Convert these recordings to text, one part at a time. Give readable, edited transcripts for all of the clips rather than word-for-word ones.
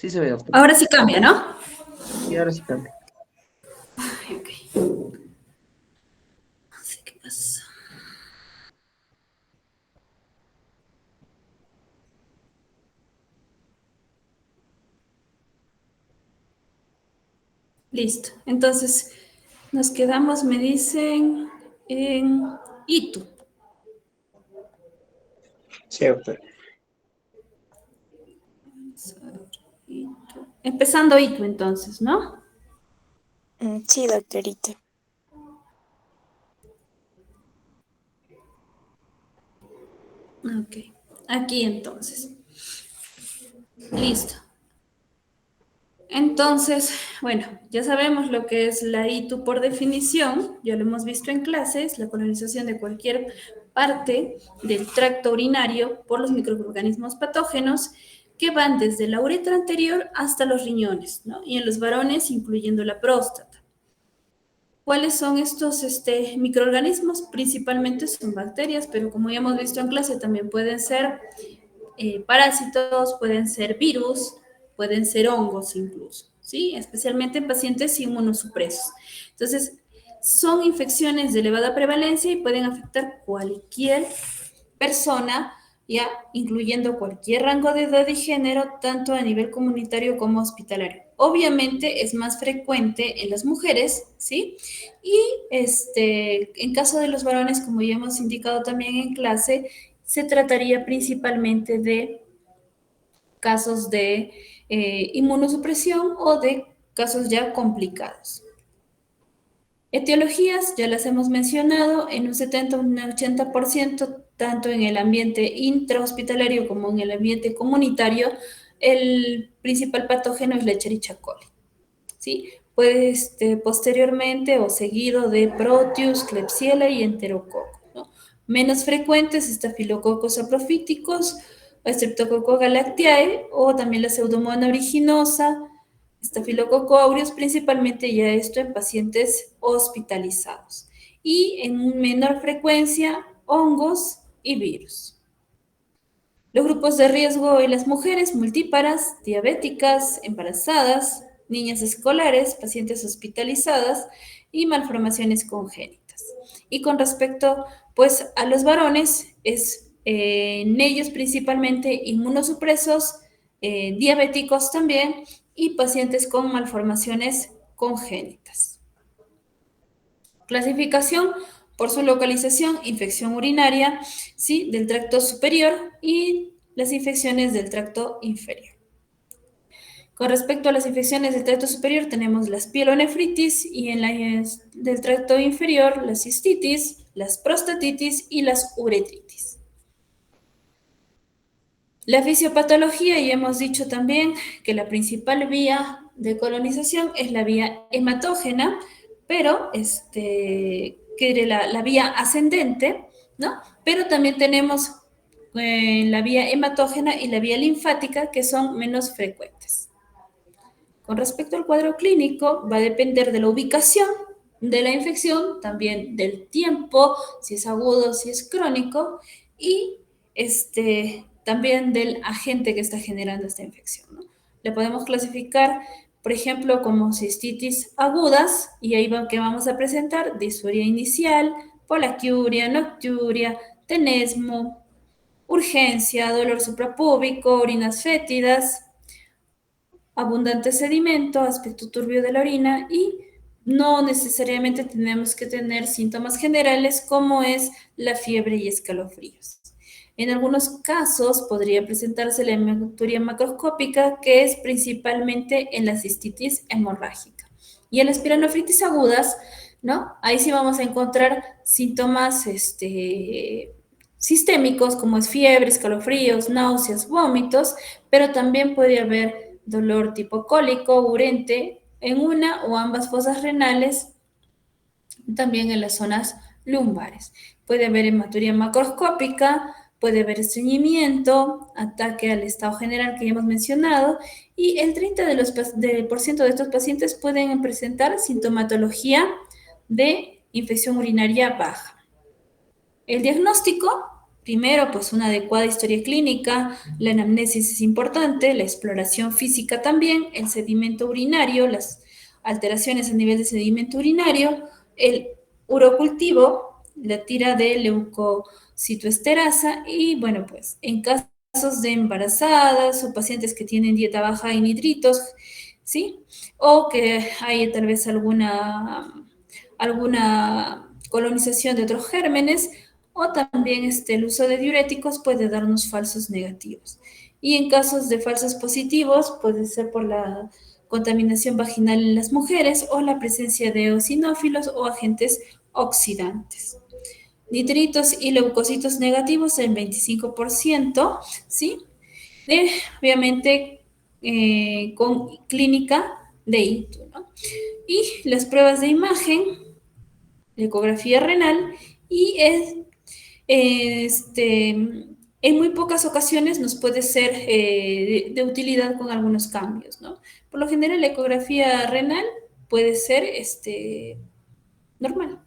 Sí se ve, doctor. Ahora sí cambia, ¿no? Y ahora sí cambia. Ay, ok. No sé qué pasa. Listo. Entonces, nos quedamos, me dicen, en Itu. Sí, doctor. Empezando Itu, entonces, ¿no? Sí, doctorita. Ok. Aquí entonces. Listo. Entonces, bueno, ya sabemos lo que es la ITU por definición, ya lo hemos visto en clases, la colonización de cualquier parte del tracto urinario por los microorganismos patógenos que van desde la uretra anterior hasta los riñones, ¿no? Y en los varones, incluyendo la próstata. ¿Cuáles son estos microorganismos? Principalmente son bacterias, pero como ya hemos visto en clase, también pueden ser parásitos, pueden ser virus, pueden ser hongos incluso, ¿sí? Especialmente en pacientes inmunosupresos. Entonces, son infecciones de elevada prevalencia y pueden afectar cualquier persona, ya incluyendo cualquier rango de edad y género, tanto a nivel comunitario como hospitalario. Obviamente es más frecuente en las mujeres, ¿sí? Y en caso de los varones, como ya hemos indicado también en clase, se trataría principalmente de casos de inmunosupresión o de casos ya complicados. Etiologías, ya las hemos mencionado, en un 70 o un 80%, tanto en el ambiente intrahospitalario como en el ambiente comunitario, el principal patógeno es la Escherichia coli, ¿sí? Puede posteriormente o seguido de Proteus, Klebsiella y Enterococo, ¿no? Menos frecuentes, Staphylococcus saprophyticus, Streptococcus galactiae o también la Pseudomonas aeruginosa, Staphylococcus aureus, principalmente ya esto en pacientes hospitalizados. Y en menor frecuencia, hongos y virus. Los grupos de riesgo en las mujeres multíparas, diabéticas, embarazadas, niñas escolares, pacientes hospitalizadas y malformaciones congénitas. Y con respecto, pues, a los varones, es en ellos principalmente inmunosupresos, diabéticos también y pacientes con malformaciones congénitas. Clasificación por su localización, infección urinaria, ¿sí? Del tracto superior y las infecciones del tracto inferior. Con respecto a las infecciones del tracto superior, tenemos las pielonefritis y en la del tracto inferior, la cistitis, las prostatitis y las uretritis. La fisiopatología, ya hemos dicho también que la principal vía de colonización es la vía hematógena, pero que la vía ascendente, ¿no? Pero también tenemos la vía hematógena y la vía linfática que son menos frecuentes. Con respecto al cuadro clínico, va a depender de la ubicación de la infección, también del tiempo, si es agudo, si es crónico, y también del agente que está generando esta infección, ¿no? Le podemos clasificar, por ejemplo, como cistitis agudas, y ahí que vamos a presentar disuria inicial, polaquiuria, nocturia, tenesmo, urgencia, dolor suprapúbico, orinas fétidas, abundante sedimento, aspecto turbio de la orina y no necesariamente tenemos que tener síntomas generales como es la fiebre y escalofríos. En algunos casos podría presentarse la hematuria macroscópica, que es principalmente en la cistitis hemorrágica. Y en las pielonefritis agudas, ¿no? Ahí sí vamos a encontrar síntomas sistémicos como es fiebre, escalofríos, náuseas, vómitos, pero también podría haber dolor tipo cólico, urente, en una o ambas fosas renales, también en las zonas lumbares. Puede haber hematuria macroscópica, puede haber estreñimiento, ataque al estado general que ya hemos mencionado, y el 30% de estos pacientes pueden presentar sintomatología de infección urinaria baja. El diagnóstico Primero, pues una adecuada historia clínica, la anamnesis es importante, la exploración física también, el sedimento urinario, las alteraciones a nivel de sedimento urinario, el urocultivo, la tira de leucocitoesterasa y bueno, pues en casos de embarazadas o pacientes que tienen dieta baja en nitritos, ¿sí? O que hay tal vez alguna colonización de otros gérmenes, o también el uso de diuréticos puede darnos falsos negativos. Y en casos de falsos positivos, puede ser por la contaminación vaginal en las mujeres o la presencia de eosinófilos o agentes oxidantes. Nitritos y leucocitos negativos en 25%, ¿sí? Obviamente con clínica de ITU, ¿no? Y las pruebas de imagen, la ecografía renal y en muy pocas ocasiones nos puede ser de utilidad con algunos cambios, ¿no? Por lo general, la ecografía renal puede ser normal.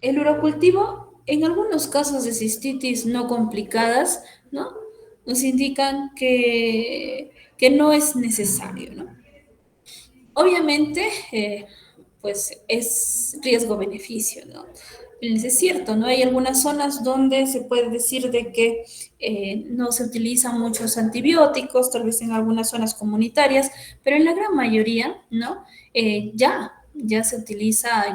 El urocultivo, en algunos casos de cistitis no complicadas, ¿no? Nos indican que no es necesario, ¿no? Obviamente, pues es riesgo-beneficio, ¿no? Es cierto, ¿no? Hay algunas zonas donde se puede decir de que no se utilizan muchos antibióticos, tal vez en algunas zonas comunitarias, pero en la gran mayoría, ¿no? Ya se utiliza,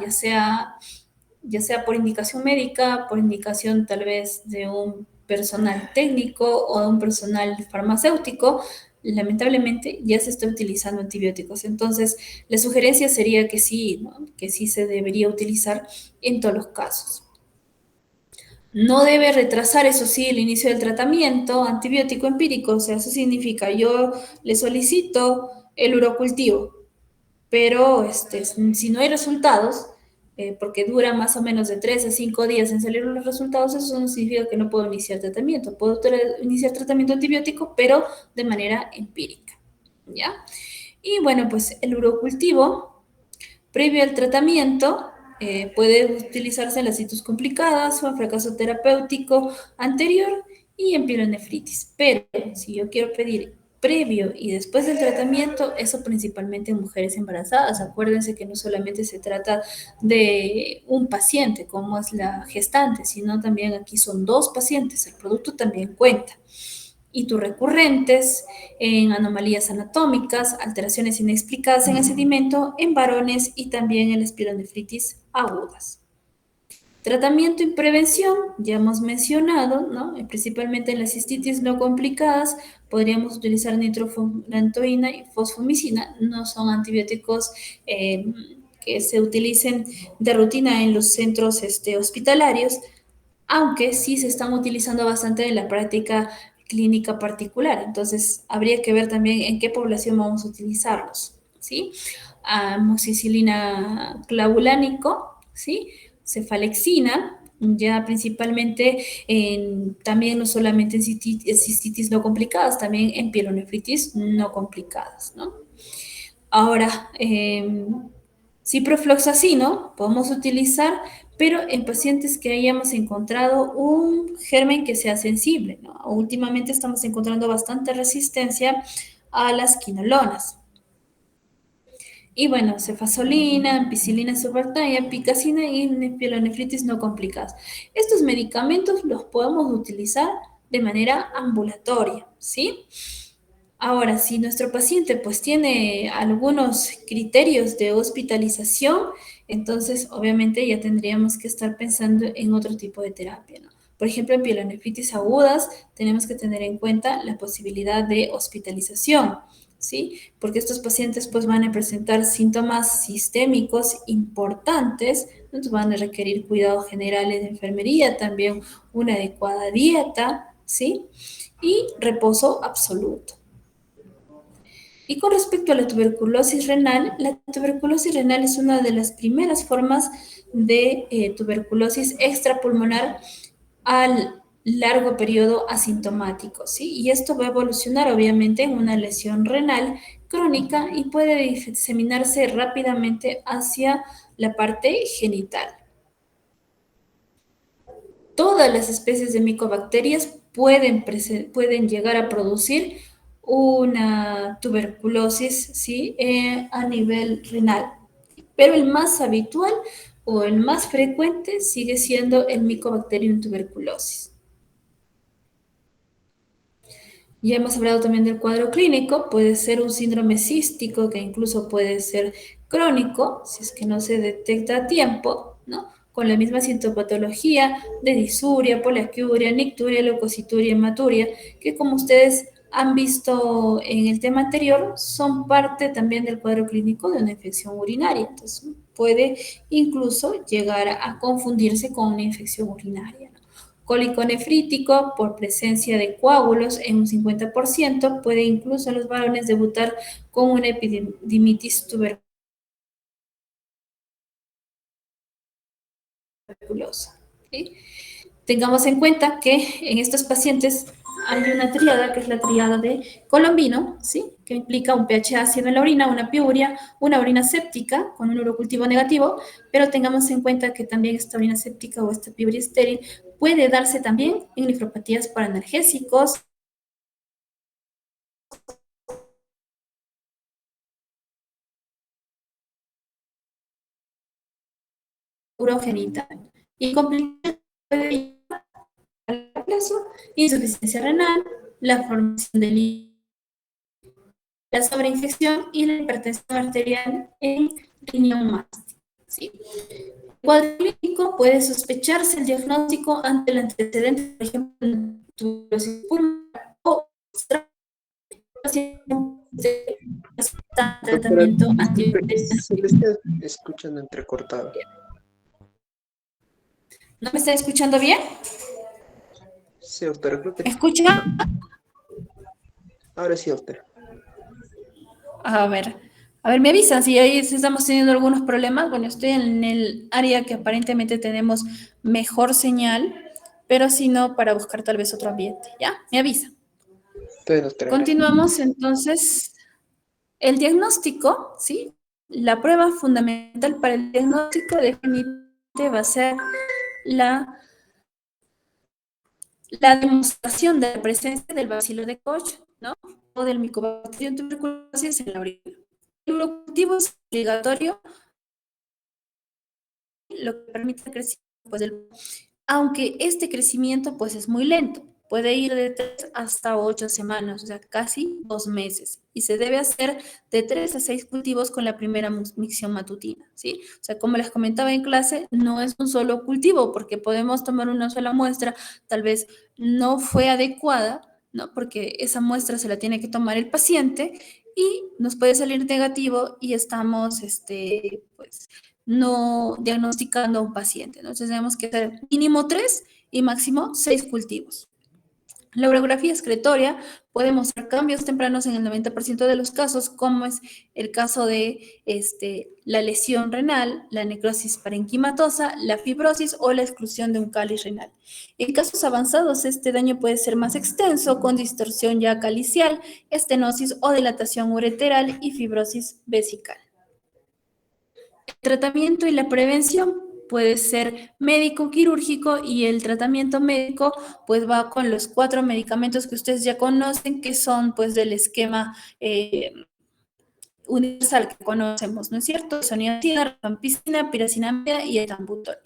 ya sea por indicación médica, por indicación tal vez de un personal técnico o de un personal farmacéutico, lamentablemente ya se está utilizando antibióticos. Entonces, la sugerencia sería que sí, ¿no? Que sí se debería utilizar en todos los casos. No debe retrasar, eso sí, el inicio del tratamiento antibiótico empírico, o sea, eso significa yo le solicito el urocultivo, pero si no hay resultados, porque dura más o menos de 3 a 5 días en salir los resultados, eso no significa que no puedo iniciar tratamiento. Puedo iniciar tratamiento antibiótico, pero de manera empírica, ¿ya? Y bueno, pues el urocultivo, previo al tratamiento, puede utilizarse en las situs complicadas o en fracaso terapéutico anterior y en pielonefritis. Pero si yo quiero pedir previo y después del tratamiento, eso principalmente en mujeres embarazadas. Acuérdense que no solamente se trata de un paciente, como es la gestante, sino también aquí son 2 pacientes. El producto también cuenta. Hitos recurrentes, en anomalías anatómicas, alteraciones inexplicadas en el sedimento, en varones y también en las pielonefritis agudas. Tratamiento y prevención, ya hemos mencionado, ¿no? Principalmente en las cistitis no complicadas, podríamos utilizar nitrofurantoína y fosfomicina, no son antibióticos que se utilicen de rutina en los centros hospitalarios, aunque sí se están utilizando bastante en la práctica clínica particular. Entonces, habría que ver también en qué población vamos a utilizarlos, ¿sí? Amoxicilina clavulánico, ¿sí? Cefalexina, ya principalmente también no solamente en cistitis no complicadas, también en pielonefritis no complicadas, ¿no? Ahora, ciprofloxacino podemos utilizar, pero en pacientes que hayamos encontrado un germen que sea sensible, ¿no? Últimamente estamos encontrando bastante resistencia a las quinolonas. Y bueno, cefazolina, ampicilina subartaya, picacina y pielonefritis no complicadas. Estos medicamentos los podemos utilizar de manera ambulatoria, ¿sí? Ahora, si nuestro paciente pues tiene algunos criterios de hospitalización, entonces obviamente ya tendríamos que estar pensando en otro tipo de terapia, ¿no? Por ejemplo, en pielonefritis agudas tenemos que tener en cuenta la posibilidad de hospitalización, ¿sí? Porque estos pacientes pues van a presentar síntomas sistémicos importantes, entonces van a requerir cuidados generales de enfermería, también una adecuada dieta, ¿sí? Y reposo absoluto. Y con respecto a la tuberculosis renal es una de las primeras formas de tuberculosis extrapulmonar al largo periodo asintomático, ¿sí? Y esto va a evolucionar obviamente en una lesión renal crónica y puede diseminarse rápidamente hacia la parte genital. todas las especies de micobacterias pueden llegar a producir una tuberculosis, ¿sí? A nivel renal. Pero el más habitual o el más frecuente sigue siendo el Mycobacterium tuberculosis. Ya hemos hablado también del cuadro clínico, puede ser un síndrome cístico que incluso puede ser crónico, si es que no se detecta a tiempo, ¿no? Con la misma sintomatología de disuria, poliaquiuria, nicturia, leucocituria, hematuria, que como ustedes han visto en el tema anterior, son parte también del cuadro clínico de una infección urinaria. Entonces, puede incluso llegar a confundirse con una infección urinaria, ¿no? Cólico nefrítico por presencia de coágulos en un 50%, puede incluso en los varones debutar con una epididimitis tuberculosa. ¿Sí? Tengamos en cuenta que en estos pacientes hay una tríada, que es la tríada de Colombino, ¿sí? Que implica un pH ácido en la orina, una piuria, una orina séptica con un urocultivo negativo, pero tengamos en cuenta que también esta orina séptica o esta piuria estéril puede darse también en nefropatías por analgésicos, urogenital, y complicaciones puede llevar a largo plazo, insuficiencia renal, la formación de líquidos, la sobreinfección y la hipertensión arterial en riñón mástico, ¿sí? El cuadro clínico puede sospecharse el diagnóstico ante el antecedente, por ejemplo, tuberosis pulmonar o Doctora, tratamiento disculpe, se le antihipertensivo. está escuchando entrecortado. ¿No me está escuchando bien? Sí, doctora, creo que... ¿Me escucha? Ahora sí, doctora. A ver, me avisan si ahí estamos teniendo algunos problemas. Bueno, estoy en el área que aparentemente tenemos mejor señal, pero si no, para buscar tal vez otro ambiente, ¿ya? Me avisan. Entonces, doctora, gracias. Continuamos entonces. El diagnóstico, ¿sí? La prueba fundamental para el diagnóstico definitivamente va a ser la demostración de la presencia del bacilo de Koch, ¿no? O del Mycobacterium tuberculosis en la orina. El urocultivo es obligatorio, lo que permite el crecimiento, pues, aunque este crecimiento pues es muy lento, puede ir de 3 hasta 8 semanas, o sea, casi 2 meses, y se debe hacer de 3 a 6 cultivos con la primera micción matutina, ¿sí? O sea, como les comentaba en clase, no es un solo cultivo, porque podemos tomar una sola muestra, tal vez no fue adecuada, ¿no? Porque esa muestra se la tiene que tomar el paciente y nos puede salir negativo y estamos, pues, no diagnosticando a un paciente, ¿no? Entonces tenemos que hacer mínimo 3 y máximo 6 cultivos. La urografía excretoria puede mostrar cambios tempranos en el 90% de los casos, como es el caso de la lesión renal, la necrosis parenquimatosa, la fibrosis o la exclusión de un cáliz renal. En casos avanzados, este daño puede ser más extenso, con distorsión ya calicial, estenosis o dilatación ureteral y fibrosis vesical. El tratamiento y la prevención puede ser médico-quirúrgico y el tratamiento médico pues va con los 4 medicamentos que ustedes ya conocen, que son pues del esquema universal que conocemos, ¿no es cierto? Isoniazida, rifampicina, piracinamida y etambutol.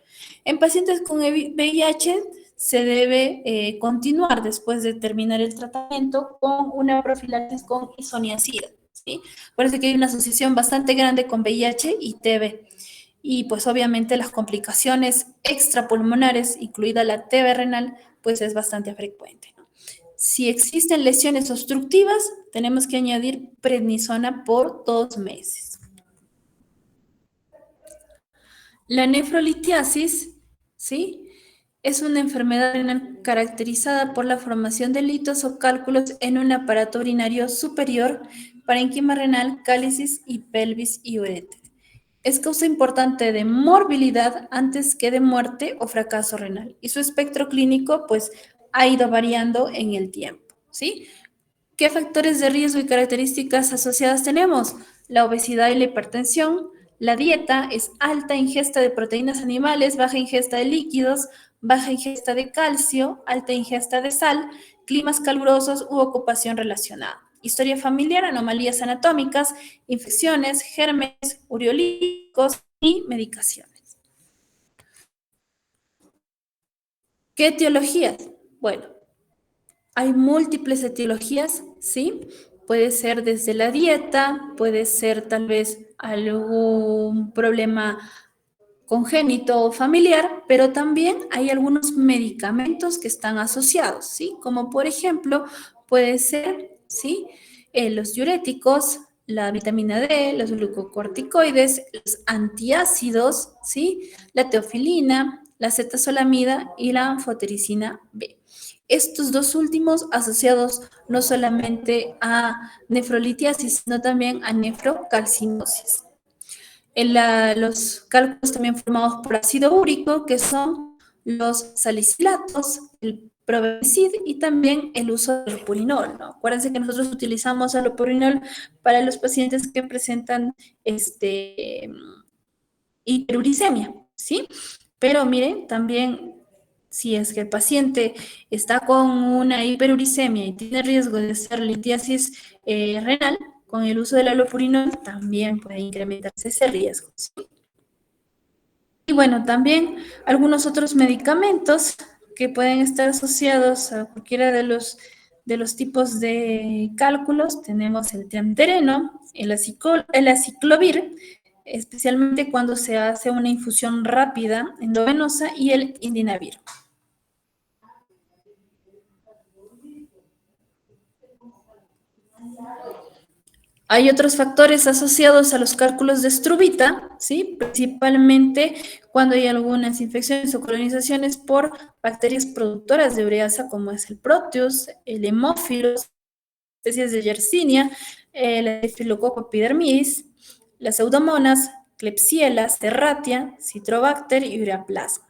En pacientes con VIH se debe continuar después de terminar el tratamiento con una profilaxis con isoniazida, ¿sí? Parece que hay una asociación bastante grande con VIH y TB. Y pues obviamente las complicaciones extrapulmonares, incluida la TB renal, pues es bastante frecuente, ¿no? Si existen lesiones obstructivas, tenemos que añadir prednisona por 2 meses. La nefrolitiasis, ¿sí? Es una enfermedad renal caracterizada por la formación de litos o cálculos en un aparato urinario superior, parénquima renal, cálicis y pelvis y ureter. Es causa importante de morbilidad antes que de muerte o fracaso renal. Y su espectro clínico, pues, ha ido variando en el tiempo, ¿sí? ¿Qué factores de riesgo y características asociadas tenemos? La obesidad y la hipertensión. La dieta es alta ingesta de proteínas animales, baja ingesta de líquidos, baja ingesta de calcio, alta ingesta de sal, climas calurosos u ocupación relacionada. Historia familiar, anomalías anatómicas, infecciones, gérmenes, ureolíticos y medicaciones. ¿Qué etiologías? Bueno, hay múltiples etiologías, ¿sí? Puede ser desde la dieta, puede ser tal vez algún problema congénito o familiar, pero también hay algunos medicamentos que están asociados, ¿sí? Como por ejemplo, puede ser, ¿sí? Los diuréticos, la vitamina D, los glucocorticoides, los antiácidos, ¿sí? La teofilina, la acetazolamida y la anfotericina B. Estos dos últimos asociados no solamente a nefrolitiasis, sino también a nefrocalcinosis. Los cálculos también formados por ácido úrico, que son los salicilatos, el probenecid y también el uso del lopurinol, ¿no? Acuérdense que nosotros utilizamos el lopurinol para los pacientes que presentan hiperuricemia, ¿sí? Pero miren, también si es que el paciente está con una hiperuricemia y tiene riesgo de hacer litiasis renal, con el uso del allopurinol también puede incrementarse ese riesgo, ¿sí? Y bueno, también algunos otros medicamentos que pueden estar asociados a cualquiera de los tipos de cálculos. Tenemos el triamtereno, el aciclovir, especialmente cuando se hace una infusión rápida endovenosa, y el indinavir. Hay otros factores asociados a los cálculos de Struvita, ¿sí? Principalmente cuando hay algunas infecciones o colonizaciones por bacterias productoras de ureasa, como es el Proteus, el Haemophilus, especies de Yersinia, la Staphylococcus epidermidis, las Pseudomonas, Klebsiella, Serratia, Citrobacter y Ureaplasma.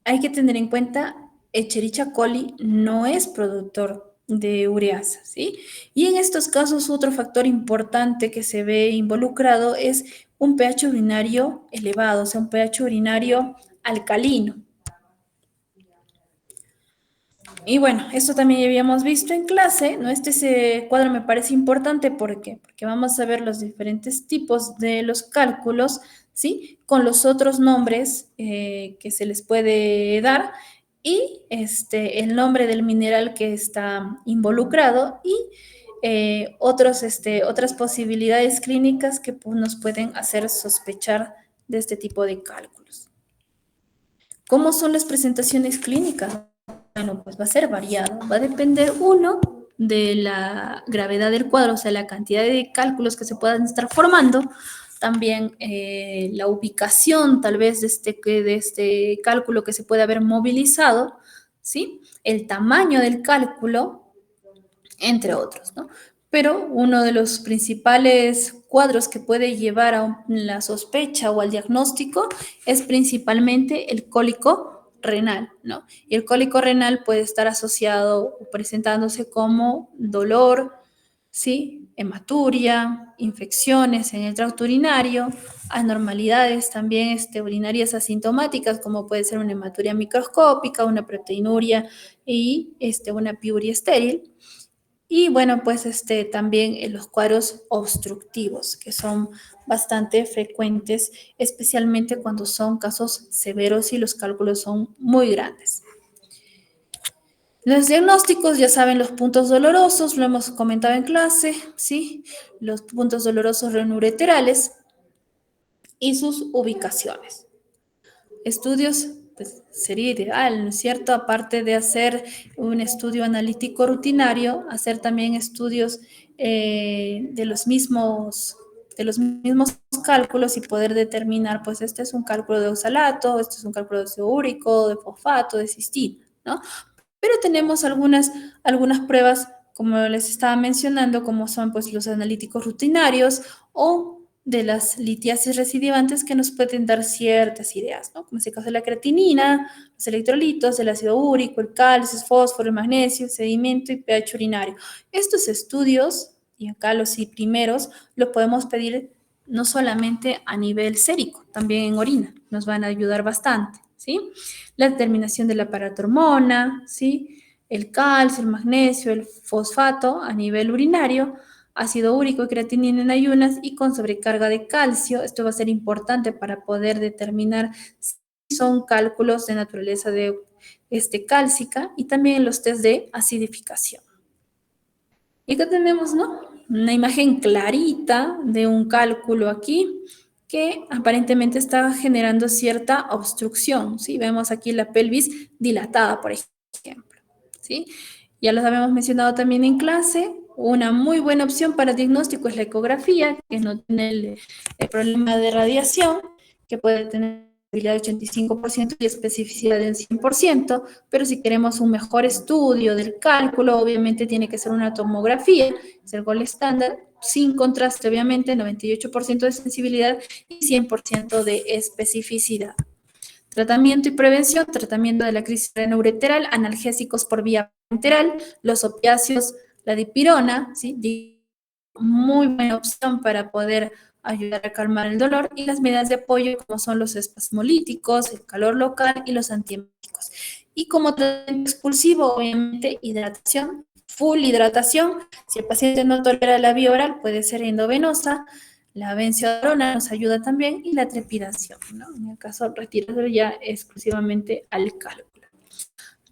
Hay que tener en cuenta, Escherichia coli no es productor de ureasa, ¿sí? Y en estos casos, otro factor importante que se ve involucrado es un pH urinario elevado, o sea, un pH urinario alcalino. Y bueno, esto también ya habíamos visto en clase, ¿no? Ese cuadro me parece importante, ¿por qué? Porque vamos a ver los diferentes tipos de los cálculos, ¿sí? Con los otros nombres que se les puede dar, y el nombre del mineral que está involucrado, y otras posibilidades clínicas que nos pueden hacer sospechar de este tipo de cálculos. ¿Cómo son las presentaciones clínicas? Bueno, pues va a ser variado, va a depender, uno, de la gravedad del cuadro, o sea, la cantidad de cálculos que se puedan estar formando, también la ubicación tal vez de este cálculo que se puede haber movilizado, ¿sí? El tamaño del cálculo, entre otros, ¿no? Pero uno de los principales cuadros que puede llevar a la sospecha o al diagnóstico es principalmente el cólico renal, ¿no? Y el cólico renal puede estar asociado o presentándose como dolor, ¿sí? Hematuria, infecciones en el tracto urinario, anormalidades también urinarias asintomáticas, como puede ser una hematuria microscópica, una proteinuria y una piuria estéril. Y bueno, pues también los cuadros obstructivos, que son bastante frecuentes, especialmente cuando son casos severos y los cálculos son muy grandes. Los diagnósticos, ya saben, los puntos dolorosos, lo hemos comentado en clase, ¿sí? Los puntos dolorosos renoureterales y sus ubicaciones. Estudios, pues sería ideal, ¿no es cierto? Aparte de hacer un estudio analítico rutinario, hacer también estudios de los mismos cálculos y poder determinar, pues este es un cálculo de oxalato, este es un cálculo de ácido úrico, de fosfato, de cistina, ¿no? Pero tenemos algunas pruebas, como les estaba mencionando, como son pues los analíticos rutinarios o de las litiasis recidivantes, que nos pueden dar ciertas ideas, ¿no? Como es el caso de la creatinina, los electrolitos, el ácido úrico, el calcio, el fósforo, el magnesio, el sedimento y pH urinario. Estos estudios, y acá los primeros, los podemos pedir no solamente a nivel sérico, también en orina, nos van a ayudar bastante, ¿sí? La determinación de la paratormona, ¿sí? El calcio, el magnesio, el fosfato a nivel urinario, ácido úrico y creatinina en ayunas y con sobrecarga de calcio. Esto va a ser importante para poder determinar si son cálculos de naturaleza de cálcica y también los test de acidificación. Y acá tenemos, ¿no? Una imagen clarita de un cálculo aquí que aparentemente está generando cierta obstrucción, ¿sí? Vemos aquí la pelvis dilatada, por ejemplo, ¿sí? Ya los habíamos mencionado también en clase. Una muy buena opción para diagnóstico es la ecografía, que no tiene el problema de radiación, que puede tener sensibilidad de 85% y especificidad del 100%, pero si queremos un mejor estudio del cálculo, obviamente tiene que ser una tomografía, es el gold estándar, sin contraste, obviamente, 98% de sensibilidad y 100% de especificidad. Tratamiento y prevención, tratamiento de la crisis renoureteral, analgésicos por vía parenteral, los opiáceos, la dipirona, ¿sí? Muy buena opción para poder ayudar a calmar el dolor, y las medidas de apoyo como son los espasmolíticos, el calor local y los antieméticos. Y como tratamiento expulsivo, obviamente, hidratación, full hidratación. Si el paciente no tolera la vía oral, puede ser endovenosa. La benzoadrona nos ayuda también y la trepidación, ¿no? En el caso, retirarlo ya exclusivamente al cálculo.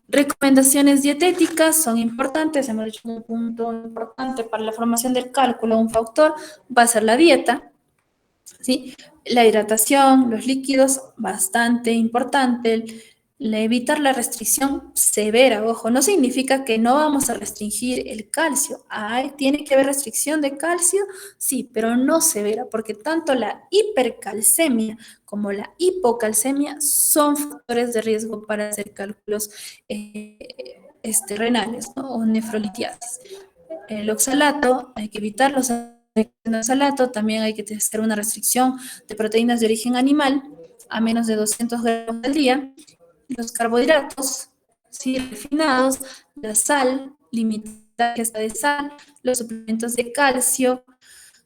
Recomendaciones dietéticas son importantes. Hemos dicho un punto importante para la formación del cálculo, un factor va a ser la dieta, ¿sí? La hidratación, los líquidos, bastante importante. Evitar la restricción severa, ojo, no significa que no vamos a restringir el calcio. ¿Tiene que haber restricción de calcio? Sí, pero no severa, porque tanto la hipercalcemia como la hipocalcemia son factores de riesgo para hacer cálculos renales, ¿no? O nefrolitiasis. El oxalato, hay que evitar los oxalato, también hay que hacer una restricción de proteínas de origen animal a menos de 200 gramos al día. Los carbohidratos, ¿sí? Refinados, la sal, limitar la ingesta de sal, los suplementos de calcio,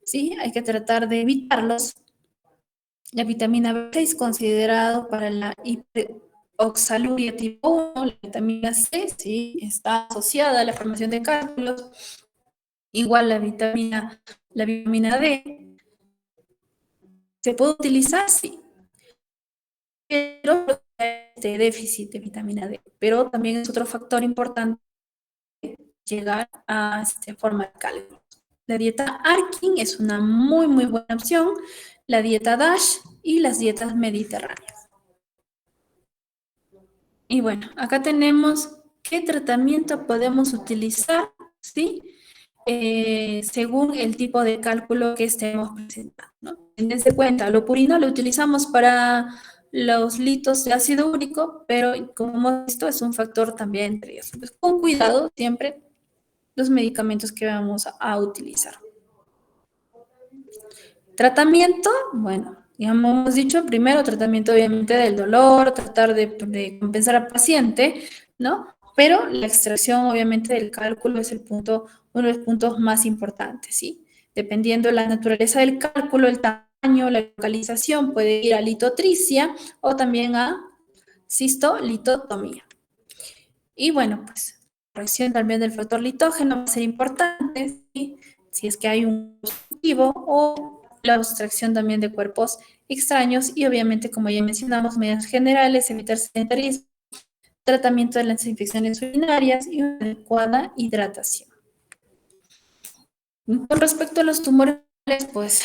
¿sí? Hay que tratar de evitarlos. La vitamina B6 considerado para la hiperoxaluria tipo 1, la vitamina C, ¿sí? Está asociada a la formación de cálculos. Igual la vitamina D, ¿se puede utilizar? Sí, pero este déficit de vitamina D. Pero también es otro factor importante llegar a esta forma de cálculo. La dieta Arkin es una muy, muy buena opción. La dieta DASH y las dietas mediterráneas. Y bueno, acá tenemos qué tratamiento podemos utilizar, ¿sí? Según el tipo de cálculo que estemos presentando, ¿no? Dense cuenta, lo purino lo utilizamos para los litos de ácido úrico, pero como hemos visto es un factor también de riesgo. Pues, con cuidado siempre los medicamentos que vamos a utilizar. Tratamiento, bueno, ya hemos dicho, primero tratamiento obviamente del dolor, tratar de compensar al paciente, ¿no? Pero la extracción obviamente del cálculo es uno de los puntos más importantes, ¿sí? Dependiendo de la naturaleza del cálculo, el tamaño, la localización, puede ir a litotricia o también a cistolitotomía. Y bueno, pues, corrección también del factor litógeno va a ser importante, ¿sí? Si es que hay un positivo, o la extracción también de cuerpos extraños y obviamente, como ya mencionamos, medidas generales, evitar sedentarismo, tratamiento de las infecciones urinarias y una adecuada hidratación. Con respecto a los tumores, pues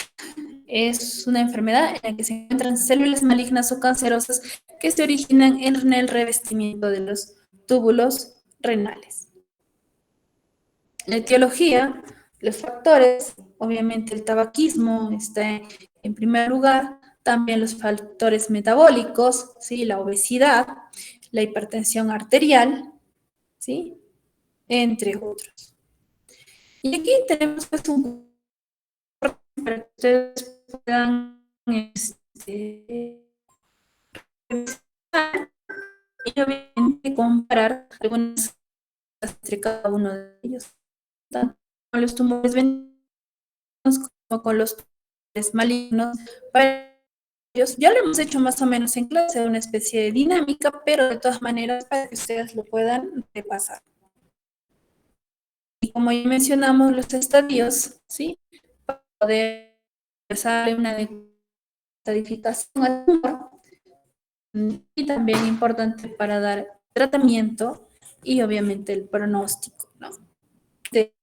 es una enfermedad en la que se encuentran células malignas o cancerosas que se originan en el revestimiento de los túbulos renales. La etiología, los factores, obviamente el tabaquismo está en primer lugar, también los factores metabólicos, ¿sí? La obesidad, la hipertensión arterial, ¿sí? Entre otros. Y aquí tenemos pues un para que ustedes puedan y obviamente comparar algunas entre cada uno de ellos, tanto con los tumores benignos como con los tumores malignos, para Ya lo hemos hecho más o menos en clase, una especie de dinámica, pero de todas maneras para que ustedes lo puedan repasar. Y como ya mencionamos los estadios, ¿sí? Para poder empezar una decodificación al tumor, y también importante para dar tratamiento y obviamente el pronóstico, ¿no? De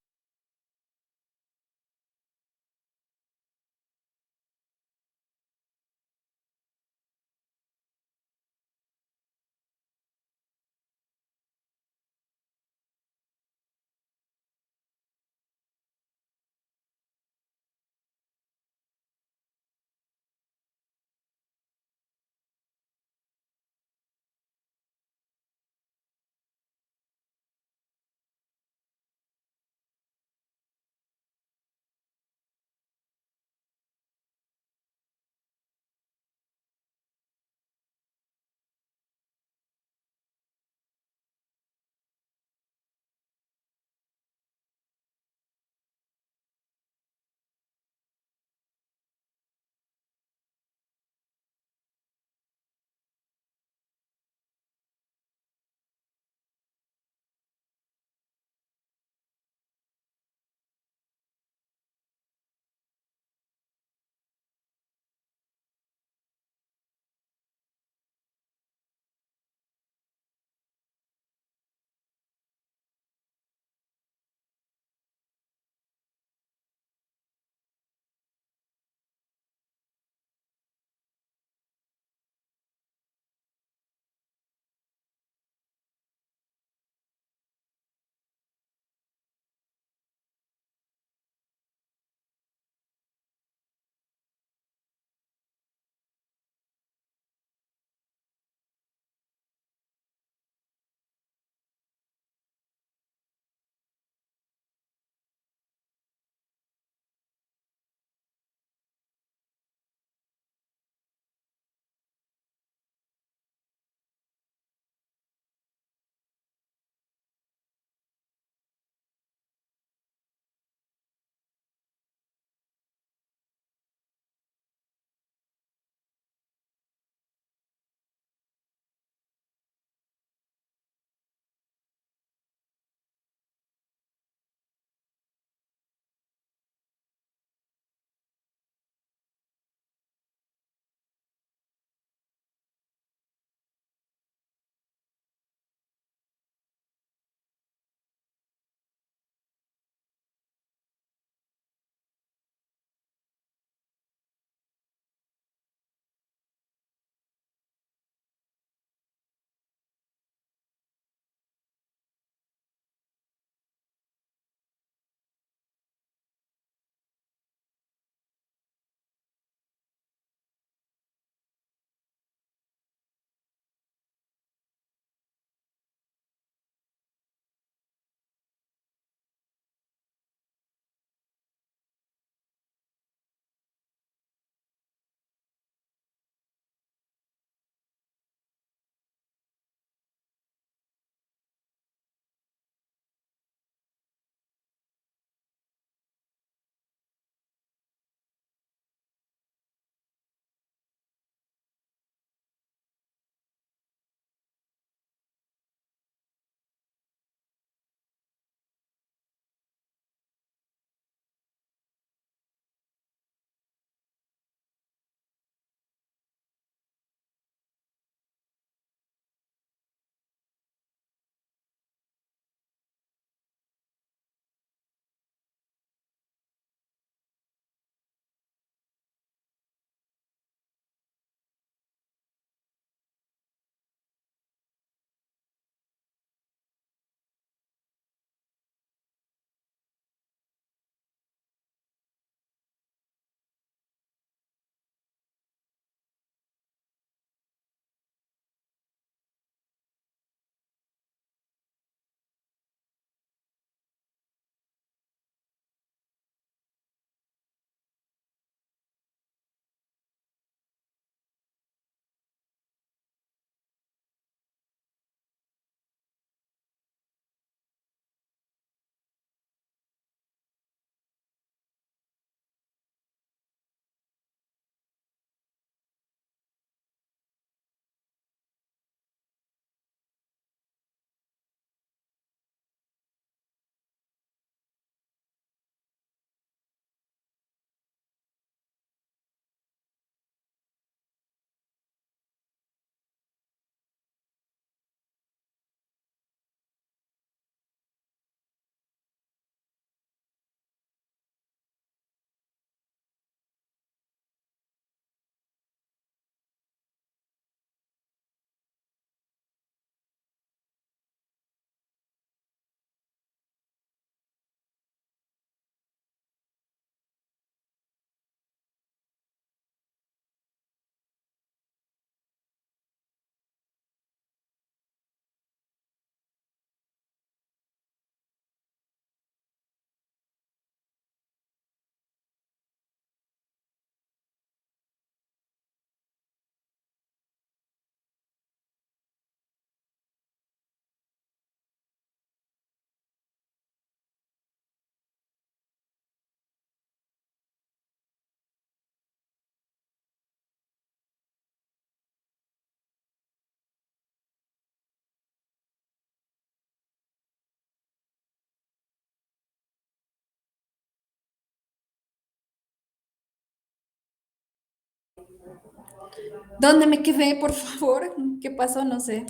¿Dónde me quedé, por favor? ¿Qué pasó? No sé.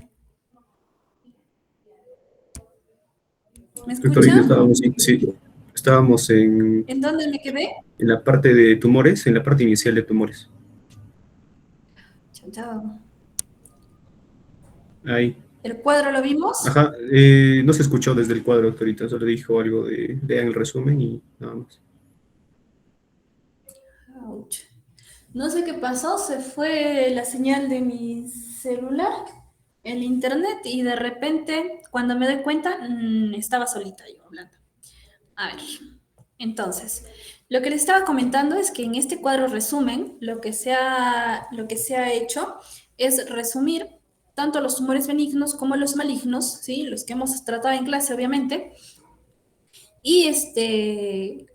¿Me Doctorita, escuchan? sí, estábamos ¿En dónde me quedé? en la parte de tumores, en la parte inicial de tumores. Chao, chao. Ahí. ¿El cuadro lo vimos? Ajá, no se escuchó desde el cuadro, doctorita, solo dijo algo de lean el resumen y nada más. Ouch. No sé qué pasó, se fue la señal de mi celular, el internet, y de repente, cuando me doy cuenta, estaba solita yo hablando. A ver, entonces, lo que les estaba comentando es que en este cuadro resumen, lo que se ha hecho es resumir tanto los tumores benignos como los malignos, ¿sí? Los que hemos tratado en clase, obviamente, y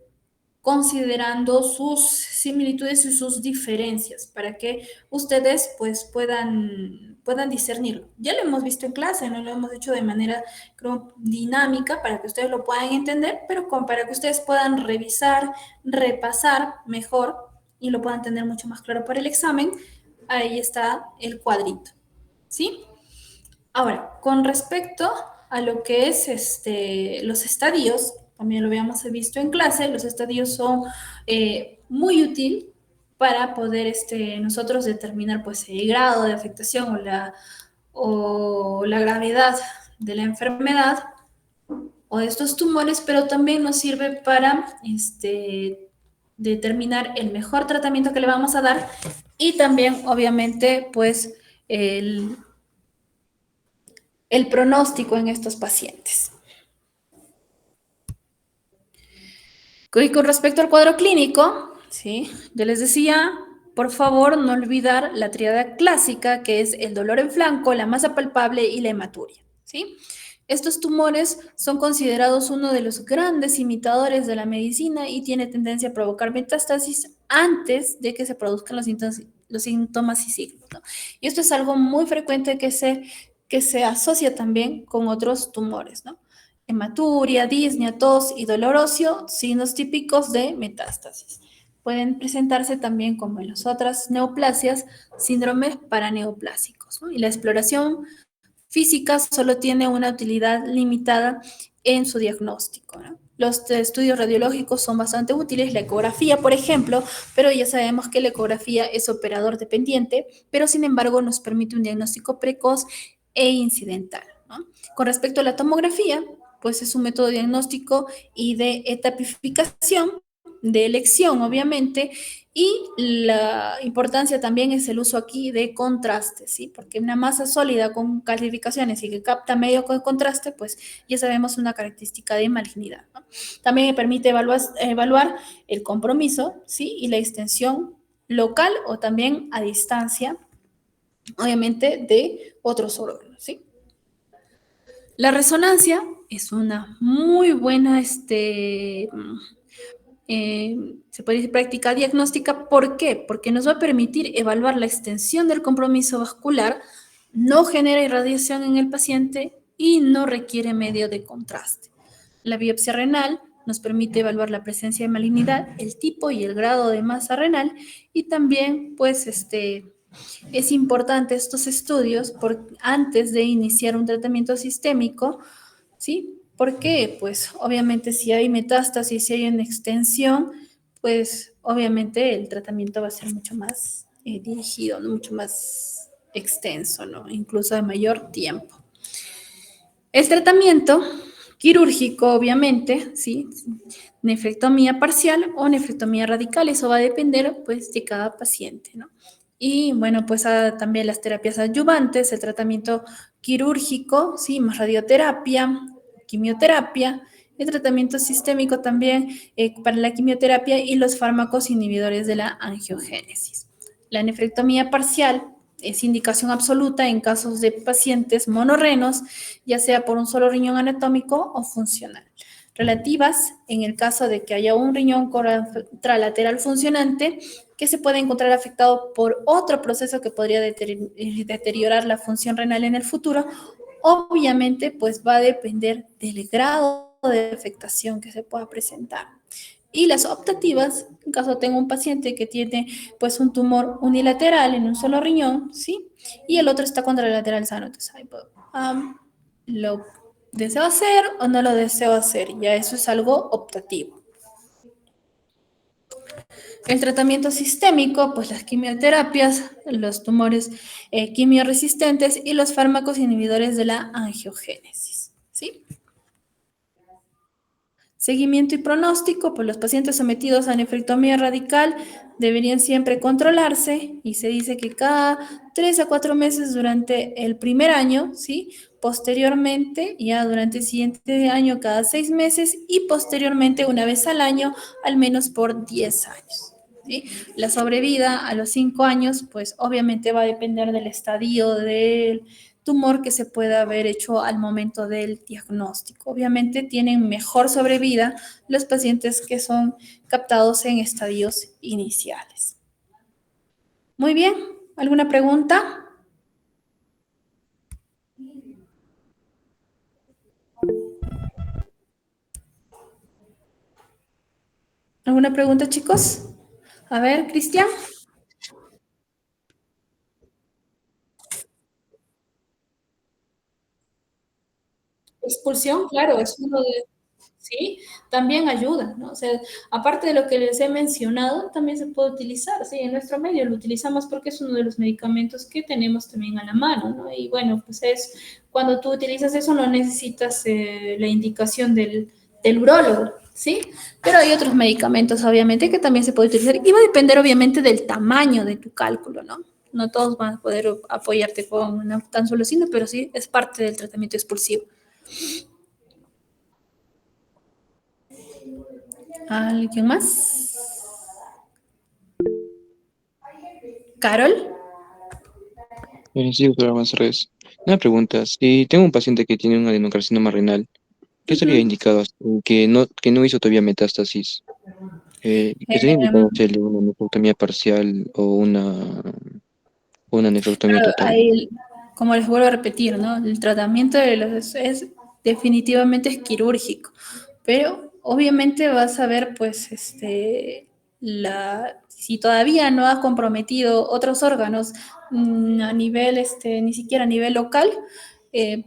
considerando sus similitudes y sus diferencias para que ustedes pues puedan discernirlo. Ya lo hemos visto en clase, no lo hemos hecho de manera creo, dinámica para que ustedes lo puedan entender, pero para que ustedes puedan revisar, repasar mejor y lo puedan tener mucho más claro para el examen, ahí está el cuadrito, ¿sí? Ahora, con respecto a lo que es los estadios, también lo habíamos visto en clase, los estadios son muy útil para poder nosotros determinar pues, el grado de afectación o la gravedad de la enfermedad o de estos tumores, pero también nos sirve para determinar el mejor tratamiento que le vamos a dar y también, obviamente, pues el pronóstico en estos pacientes. Y con respecto al cuadro clínico, ¿sí? Yo les decía, por favor, no olvidar la tríada clásica, que es el dolor en flanco, la masa palpable y la hematuria, ¿sí? Estos tumores son considerados uno de los grandes imitadores de la medicina y tiene tendencia a provocar metástasis antes de que se produzcan los síntomas y signos, ¿no? Y esto es algo muy frecuente que se asocia también con otros tumores, ¿no? Hematuria, disnea, tos y dolor óseo, signos típicos de metástasis. Pueden presentarse también, como en las otras neoplasias, síndromes paraneoplásicos, ¿no? Y la exploración física solo tiene una utilidad limitada en su diagnóstico, ¿no? Los estudios radiológicos son bastante útiles, la ecografía, por ejemplo, pero ya sabemos que la ecografía es operador dependiente, pero sin embargo nos permite un diagnóstico precoz e incidental, ¿no? Con respecto a la tomografía, pues es un método diagnóstico y de etapificación, de elección, obviamente, y la importancia también es el uso aquí de contraste, ¿sí? Porque una masa sólida con calcificaciones y que capta medio con contraste, pues ya sabemos una característica de malignidad, ¿no? También permite evaluar el compromiso, ¿sí? Y la extensión local o también a distancia, obviamente, de otros órganos, ¿sí? La resonancia es una muy buena, se puede decir práctica diagnóstica. ¿Por qué? Porque nos va a permitir evaluar la extensión del compromiso vascular, no genera irradiación en el paciente y no requiere medio de contraste. La biopsia renal nos permite evaluar la presencia de malignidad, el tipo y el grado de masa renal y también, pues, es importante estos estudios antes de iniciar un tratamiento sistémico, ¿sí? Porque, pues, obviamente si hay metástasis, si hay una extensión, pues, obviamente el tratamiento va a ser mucho más dirigido, ¿no? Mucho más extenso, ¿no? Incluso de mayor tiempo. El tratamiento quirúrgico, obviamente, ¿sí? Nefrectomía parcial o nefrectomía radical, eso va a depender, pues, de cada paciente, ¿no? Y, bueno, pues también las terapias adyuvantes, el tratamiento quirúrgico, ¿sí? Más radioterapia, quimioterapia, el tratamiento sistémico también para la quimioterapia y los fármacos inhibidores de la angiogénesis. La nefrectomía parcial es indicación absoluta en casos de pacientes monorrenos, ya sea por un solo riñón anatómico o funcional. Relativas en el caso de que haya un riñón contralateral funcionante que se puede encontrar afectado por otro proceso que podría deteriorar la función renal en el futuro. Obviamente, pues va a depender del grado de afectación que se pueda presentar. Y las optativas, en caso tenga un paciente que tiene pues un tumor unilateral en un solo riñón, ¿sí? Y el otro está contralateral sano. Entonces, ahí, ¿lo deseo hacer o no lo deseo hacer? Ya eso es algo optativo. El tratamiento sistémico, pues las quimioterapias, los tumores quimioresistentes y los fármacos inhibidores de la angiogénesis, ¿sí? Seguimiento y pronóstico, pues los pacientes sometidos a nefrectomía radical deberían siempre controlarse y se dice que cada 3 a 4 meses durante el primer año, ¿sí? Posteriormente, ya durante el siguiente año cada 6 meses y posteriormente una vez al año, al menos por 10 años. ¿Sí? La sobrevida a los 5 años, pues obviamente va a depender del estadio del tumor que se pueda haber hecho al momento del diagnóstico. Obviamente tienen mejor sobrevida los pacientes que son captados en estadios iniciales. Muy bien, ¿alguna pregunta? ¿Alguna pregunta, chicos? A ver, Cristian. Expulsión, claro, es uno de, sí, también ayuda, ¿no? O sea, aparte de lo que les he mencionado, también se puede utilizar, sí, en nuestro medio lo utilizamos porque es uno de los medicamentos que tenemos también a la mano, ¿no? Y bueno, pues es, cuando tú utilizas eso no necesitas la indicación del urólogo, ¿sí? Pero hay otros medicamentos, obviamente, que también se puede utilizar y va a depender, obviamente, del tamaño de tu cálculo, ¿no? No todos van a poder apoyarte con una tan solo sino, pero sí es parte del tratamiento expulsivo. ¿Alguien más? ¿Carol? Sí, doctora, buenas tardes. Una pregunta, si tengo un paciente que tiene un adenocarcinoma renal, ¿qué estaría indicado que no hizo todavía metástasis? ¿Qué sería indicado hacerle una nefrectomía parcial o una nefrectomía Claro, total? ahí, como les vuelvo a repetir, ¿no? El tratamiento de los definitivamente es quirúrgico, pero obviamente vas a ver, pues, si todavía no has comprometido otros órganos a nivel, ni siquiera a nivel local,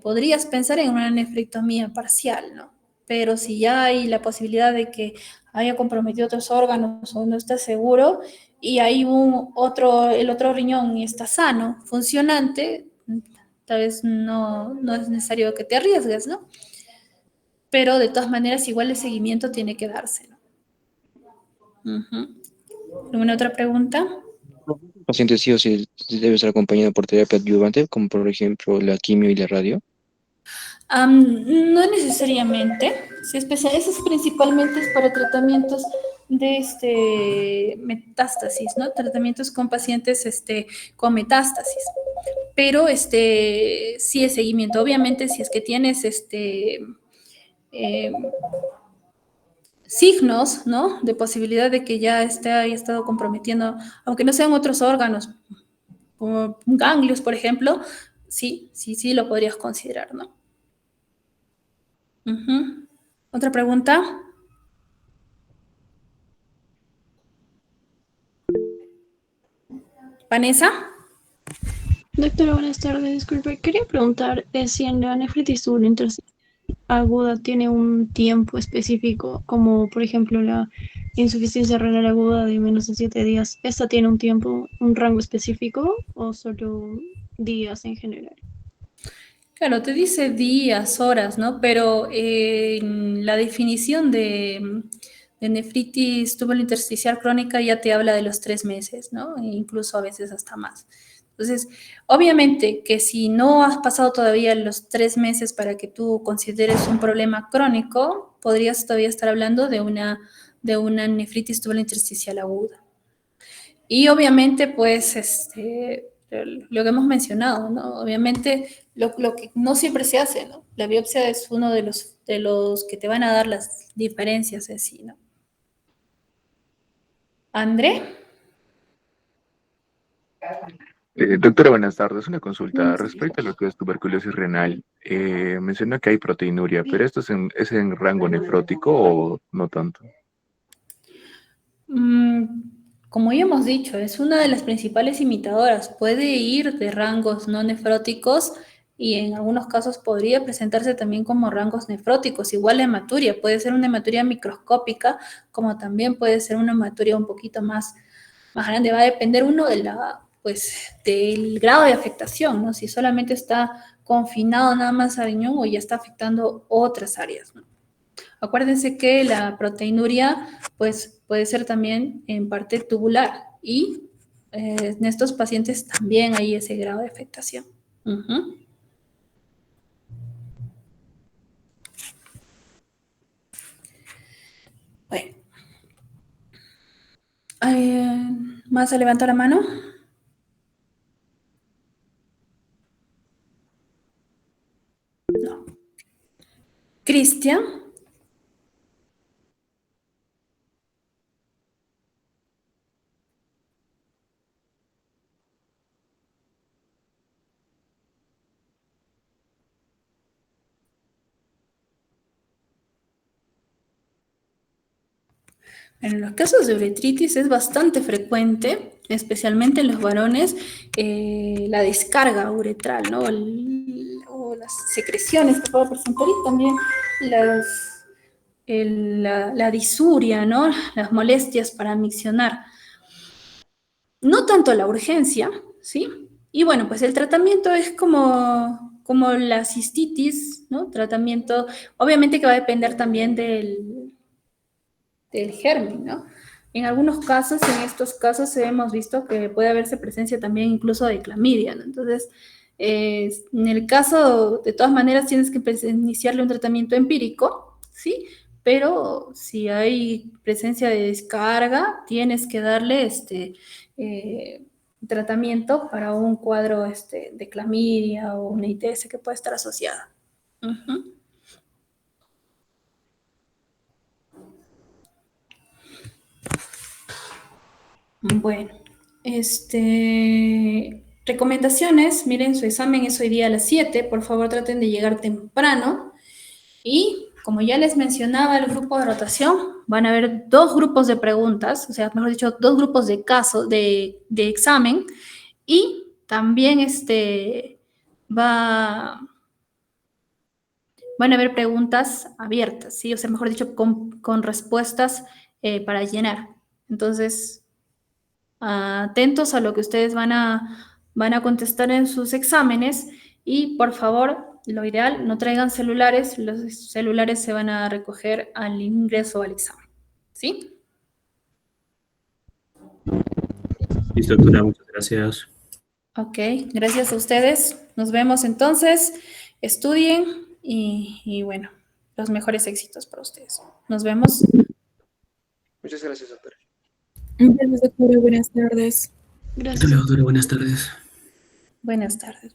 podrías pensar en una nefrectomía parcial, ¿no? Pero si ya hay la posibilidad de que haya comprometido otros órganos o no estás seguro, y hay el otro riñón y está sano, funcionante, tal vez no es necesario que te arriesgues, ¿no? Pero de todas maneras igual el seguimiento tiene que darse, ¿no? ¿Alguna otra pregunta? El paciente sí o sí debe estar acompañado por terapia adyuvante, como por ejemplo la quimio y la radio. No necesariamente. Eso es principalmente para tratamientos de metástasis, ¿no? Tratamientos con pacientes con metástasis. Pero sí es seguimiento. Obviamente, si es que tienes eh, signos, ¿no? De posibilidad de que ya haya estado comprometiendo, aunque no sean otros órganos, como ganglios, por ejemplo, sí lo podrías considerar, ¿no? ¿Otra pregunta? ¿Vanessa? Doctora, buenas tardes. Disculpe, quería preguntar si en la nefritis subintersticial aguda tiene un tiempo específico, como por ejemplo la insuficiencia renal aguda de menos de 7 días. ¿Esta tiene un tiempo, un rango específico o solo días en general? Claro, te dice días, horas, ¿no? Pero en la definición de nefritis tubulointersticial crónica ya te habla de los 3 meses, ¿no? E incluso a veces hasta más. Entonces, obviamente que si no has pasado todavía los 3 meses para que tú consideres un problema crónico, podrías todavía estar hablando de una nefritis tubulointersticial aguda. Y obviamente, pues, lo que hemos mencionado, ¿no? Obviamente, lo que no siempre se hace, ¿no? La biopsia es uno de los que te van a dar las diferencias así, ¿no? ¿André? Doctora, buenas tardes. Una consulta Buenas respecto a lo que es tuberculosis renal. Menciona que hay proteinuria, pero ¿esto es en rango nefrótico o no tanto? Como ya hemos dicho, es una de las principales imitadoras. Puede ir de rangos no nefróticos y en algunos casos podría presentarse también como rangos nefróticos. Igual la hematuria, puede ser una hematuria microscópica, como también puede ser una hematuria un poquito más grande. Va a depender uno de del grado de afectación, ¿no? Si solamente está confinado nada más a riñón o ya está afectando otras áreas, ¿no? Acuérdense que la proteinuria pues, puede ser también en parte tubular y en estos pacientes también hay ese grado de afectación. Ujú. Bueno. ¿Más se levantó la mano? No. Cristian. En los casos de uretritis es bastante frecuente, especialmente en los varones, la descarga uretral, ¿no? O las secreciones que puede presentar y también la disuria, ¿no? Las molestias para miccionar. No tanto la urgencia, ¿sí? Y bueno, pues el tratamiento es como la cistitis, ¿no? Tratamiento, obviamente que va a depender también del germen, ¿no? En algunos casos, en estos casos hemos visto que puede haberse presencia también incluso de clamidia, ¿no? Entonces, en el caso, de todas maneras, tienes que iniciarle un tratamiento empírico, ¿sí? Pero si hay presencia de descarga, tienes que darle tratamiento para un cuadro de clamidia o una ITS que puede estar asociada. Uh-huh. Bueno, recomendaciones, miren, su examen es hoy día a las 7, por favor traten de llegar temprano y como ya les mencionaba el grupo de rotación, van a haber 2 grupos de preguntas, o sea, mejor dicho, 2 grupos de caso de examen y también van a haber preguntas abiertas, ¿sí? O sea, mejor dicho, con respuestas para llenar. Entonces, atentos a lo que ustedes van a contestar en sus exámenes y por favor, lo ideal, no traigan celulares, los celulares se van a recoger al ingreso al examen, ¿sí? Listo, doctora, muchas gracias. Ok, gracias a ustedes. Nos vemos entonces, estudien y bueno, los mejores éxitos para ustedes. Nos vemos. Muchas gracias, doctora. Gracias, doctora. Buenas tardes. Gracias. Doctora, buenas tardes. Buenas tardes.